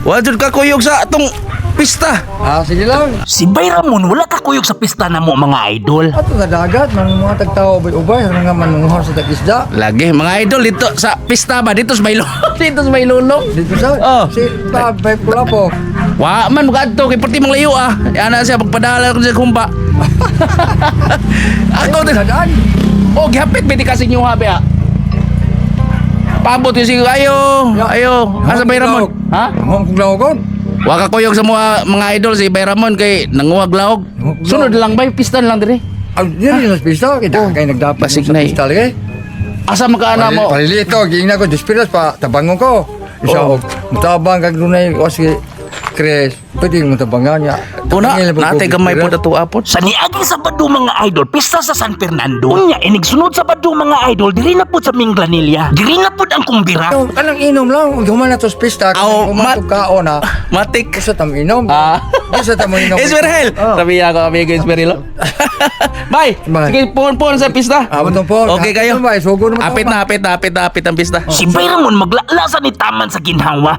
Wajud ka kuyog sa atong pista. Sige lang. Si Bayramon wala ka kuyog sa pista na mo mga idol. Ato sa dagat, mga tagtao ubay-ubay, nga manunguhar sa tag-isda. Lagi mga idol dito sa pista ba dito sa Baylo. Dito sa Baylulong. Dito sa, Oh. si Bay Pula po. Wa man magadto kay perti mang layo ah. Ana siya pagpadala ko sa kumpa. Ako din. Dadaan. Oh, gihapit bidi kasi inyo habi ah. Paabot yung sige, ayo. Asa Bayramon? Ha? Ang kuglaw-kog. Wa ka kuyog sa mga idol si Bayramon kay nanguwag laog. Sunod lang bay, pista lang dire. Diri sa pista, kita kay nagdapat Basig sa na eh. pista lagi. Asa magkaana mo? Palilito, gingna ko, dispiras pa, tabangon ko. Isa Oh. og mutabang kag dunay kasi Chris, pwede mo tabangan niya. Una, Tabangin lang po natay ko, gamay po dispiras. dato apot. Sa niaging Sabado mga idol, pista sa San Fernando. Unya, sunod Sabado mga idol, diri na po sa Minglanilla. Diri na po ang kumbira. Kanang inom lang, human na to sa pista, Aw, kung umatog kaon na, Matik. isa tam inom. Ah. Isa tam inom. Ismerhel. Oh. Sabi ako amigo Ismerhel. Bye. Bye. Sige, puon sa pista. Abot po. Okay kayo. Sugo naman. Apit ang pista. Si Bayramon maglalasa ni taman sa ginhawa.